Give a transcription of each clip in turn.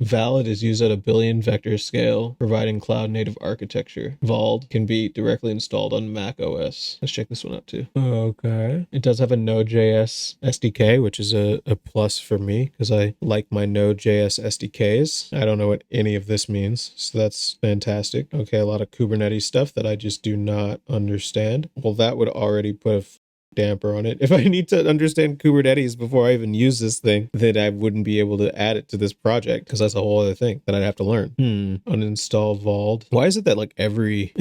Valid is used at a billion vector scale, providing cloud native architecture. Vald can be directly installed on Mac OS. Let's check this one out too. Okay. It does have a Node.js SDK, which is a plus for me because I like my Node.js SDKs. I don't know what any of this means, so that's fantastic. Okay, a lot of Kubernetes stuff that I just do not understand. Well, that would already put a damper on it. If I need to understand Kubernetes before I even use this thing, then I wouldn't be able to add it to this project because that's a whole other thing that I'd have to learn. Uninstall Vault. Why is it that like every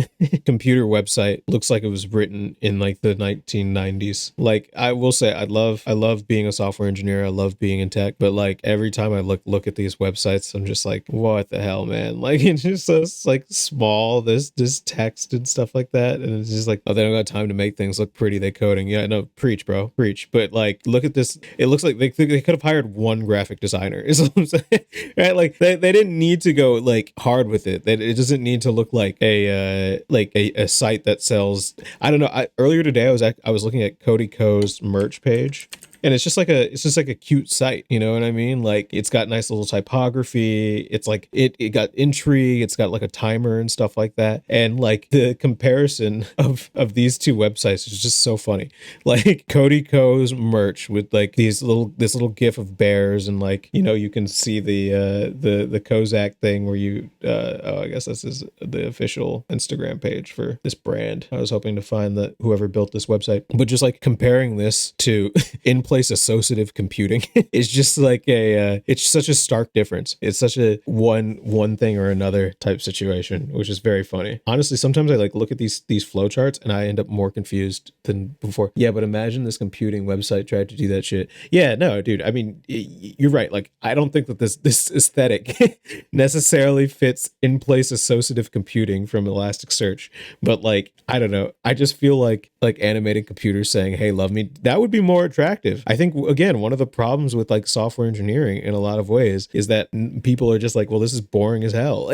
computer website looks like it was written in like the 1990s? Like I will say I love being a software engineer. I love being in tech, but like every time I look at these websites, I'm just like, what the hell, man? Like it's just so like small, this text and stuff like that. And it's just like, oh, they don't got time to make things look pretty. They coding. Yeah, no, preach, bro, preach. But like, look at this. It looks like they could have hired one graphic designer. Is what I'm saying, right? Like they didn't need to go like hard with it. It doesn't need to look like a site that sells. I don't know. Earlier today, I was looking at Cody Ko's merch page. And it's just like a cute site, you know what I mean? Like it's got nice little typography. It's like it got intrigue. It's got like a timer and stuff like that. And like the comparison of these two websites is just so funny. Like Cody Ko's merch with like this little gif of bears and like, you know, you can see the Kozak thing where you I guess this is the official Instagram page for this brand. I was hoping to find that whoever built this website, but just like comparing this to in place associative computing is just like it's such a stark difference. It's such a one thing or another type situation, which is very funny. Honestly, sometimes I like look at these flowcharts and I end up more confused than before. Yeah, but imagine this computing website tried to do that shit. Yeah, no, dude. I mean, you're right. Like, I don't think that this aesthetic necessarily fits in place associative computing from Elasticsearch. But like, I don't know. I just feel like animated computers saying, "Hey, love me," that would be more attractive. I think again, one of the problems with like software engineering in a lot of ways is that people are just like, well, this is boring as hell.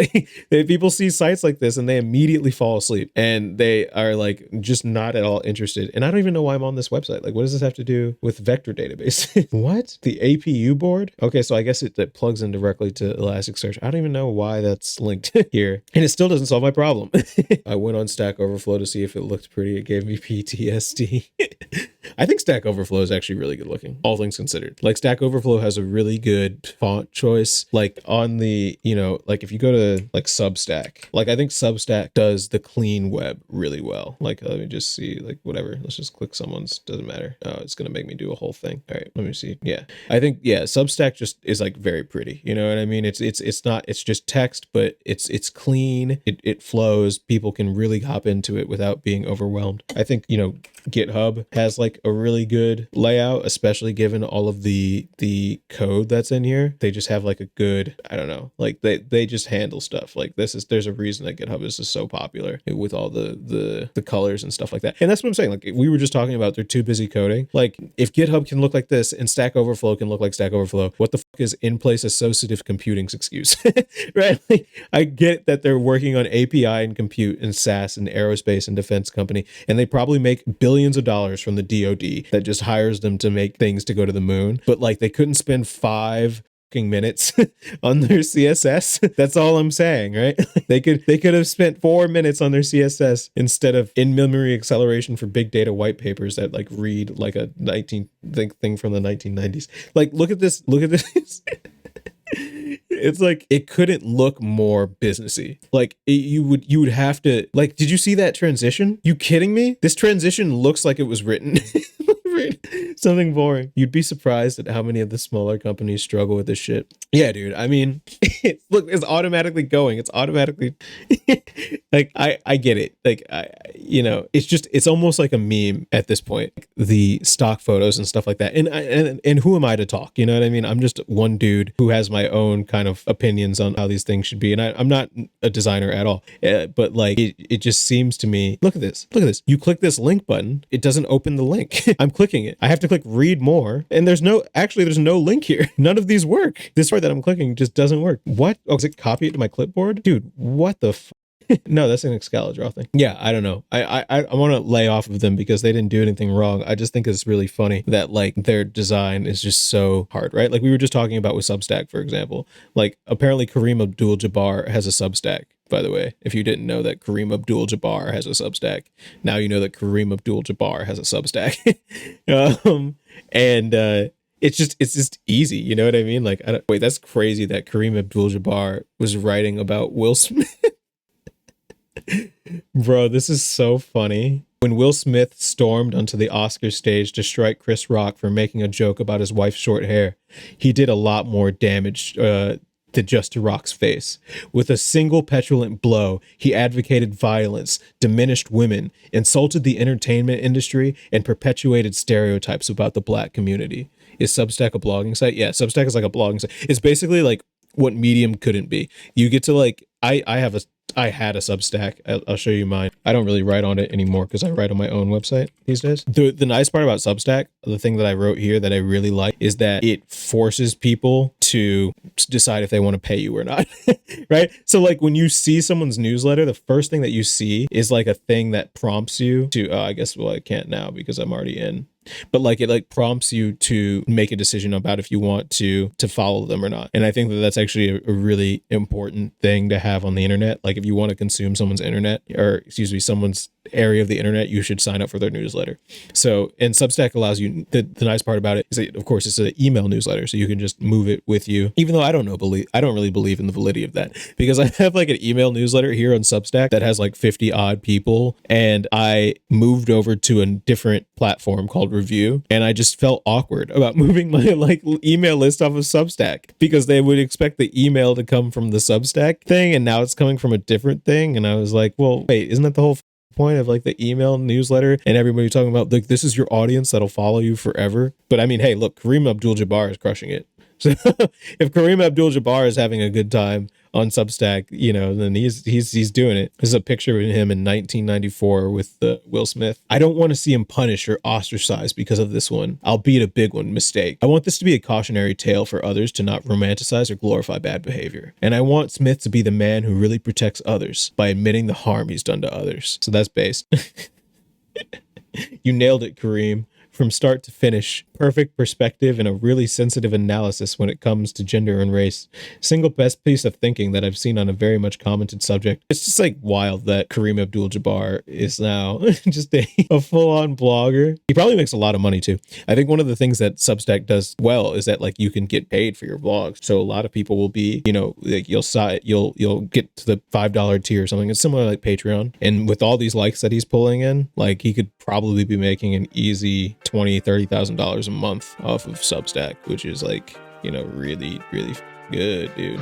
People see sites like this and they immediately fall asleep and they are like just not at all interested. And I don't even know why I'm on this website. Like, what does this have to do with vector database? What? The APU board? Okay, so I guess it plugs in directly to Elasticsearch. I don't even know why that's linked here. And it still doesn't solve my problem. I went on Stack Overflow to see if it looked pretty. It gave me PTSD. I think Stack Overflow is actually really good looking, all things considered. Like Stack Overflow has a really good font choice. Like on the, you know, like if you go to like Substack, like I think Substack does the clean web really well. Like let me just see, like whatever. Let's just click someone's, doesn't matter. Oh, it's gonna make me do a whole thing. All right, let me see. Yeah, I think Substack just is like very pretty. You know what I mean? It's not, it's just text, but it's clean. It flows. People can really hop into it without being overwhelmed. I think, you know, GitHub has like a really good layout, especially given all of the code that's in here. They just have like a good, I don't know, like they just handle stuff. Like there's a reason that GitHub is just so popular with all the colors and stuff like that. And that's what I'm saying. Like we were just talking about, they're too busy coding. Like if GitHub can look like this and Stack Overflow can look like Stack Overflow, what the fuck is in place associative computing's excuse? Right? Like, I get that they're working on API and compute and SaaS and aerospace and defense company, and they probably make billions of dollars from the DoD that just hires them to make things to go to the moon. But like they couldn't spend 5 minutes on their CSS. That's all I'm saying, right? They could have spent 4 minutes on their CSS instead of in-memory acceleration for big data white papers that like read like a 19 thing from the 1990s. Like look at this. It's like it couldn't look more businessy. Like you would have to, like, did you see that transition? You kidding me? This transition looks like it was written. Something boring. You'd be surprised at how many of the smaller companies struggle with this shit. Yeah, dude. I mean, look, it's automatically going. It's automatically like I get it. Like you know, it's almost like a meme at this point. The stock photos and stuff like that. And who am I to talk? You know what I mean? I'm just one dude who has my own kind of opinions on how these things should be. And I'm not a designer at all. But like it just seems to me, look at this. Look at this. You click this link button, it doesn't open the link. I'm clicking it. I have to click read more. And there's no link here. None of these work. This part that I'm clicking just doesn't work. What? Oh, is it copy it to my clipboard? Dude, what the No, that's an Excalibur thing. Yeah, I don't know. I want to lay off of them because they didn't do anything wrong. I just think it's really funny that like their design is just so hard, right? Like we were just talking about with Substack, for example. Like apparently Kareem Abdul-Jabbar has a Substack. By the way, if you didn't know that Kareem Abdul-Jabbar has a Substack, now you know that Kareem Abdul-Jabbar has a Substack. And it's just easy, you know what I mean? Like, wait, that's crazy that Kareem Abdul-Jabbar was writing about Will Smith. Bro, this is so funny. When Will Smith stormed onto the Oscar stage to strike Chris Rock for making a joke about his wife's short hair, he did a lot more damage to just Rock's face. With a single petulant blow, he advocated violence, diminished women, insulted the entertainment industry, and perpetuated stereotypes about the black community. Is Substack a blogging site? Yeah, Substack is like a blogging site. It's basically like what Medium couldn't be. You get to like, I had a Substack. I'll show you mine. I don't really write on it anymore because I write on my own website these days. The nice part about Substack, the thing that I wrote here that I really like, is that it forces people to decide if they want to pay you or not. Right? So like when you see someone's newsletter, the first thing that you see is like a thing that prompts you to, I guess, well, I can't now because I'm already in. But like it like prompts you to make a decision about if you want to follow them or not. And I think that that's actually a really important thing to have on the internet. Like if you want to consume someone's internet, or excuse me, someone's area of the internet, you should sign up for their newsletter. So, and Substack allows you, the nice part about it is that, of course, it's an email newsletter, so you can just move it with you. Even though I don't really believe in the validity of that, because I have like an email newsletter here on Substack that has like 50 odd people, and I moved over to a different platform called Review, and I just felt awkward about moving my like email list off of Substack because they would expect the email to come from the Substack thing, and now it's coming from a different thing. And I was like, well, wait, isn't that the whole point of like the email newsletter and everybody talking about like this is your audience that'll follow you forever? But I mean, hey, look, Kareem Abdul-Jabbar is crushing it. So if Kareem Abdul-Jabbar is having a good time on Substack, you know, then he's doing it. This is a picture of him in 1994 with Will Smith. I don't want to see him punished or ostracized because of this one, albeit a big one, mistake. I want this to be a cautionary tale for others to not romanticize or glorify bad behavior. And I want Smith to be the man who really protects others by admitting the harm he's done to others. So that's based. You nailed it, Kareem. From start to finish, perfect perspective and a really sensitive analysis when it comes to gender and race. Single best piece of thinking that I've seen on a very much commented subject. It's just like wild that Kareem Abdul-Jabbar is now just a full-on blogger. He probably makes a lot of money too. I think one of the things that Substack does well is that like you can get paid for your blogs. So a lot of people will be, you know, like you'll get to the $5 tier or something. It's similar like Patreon. And with all these likes that he's pulling in, like he could probably be making an easy $20,000-$30,000 a month off of Substack, which is like, you know, really, really good, dude.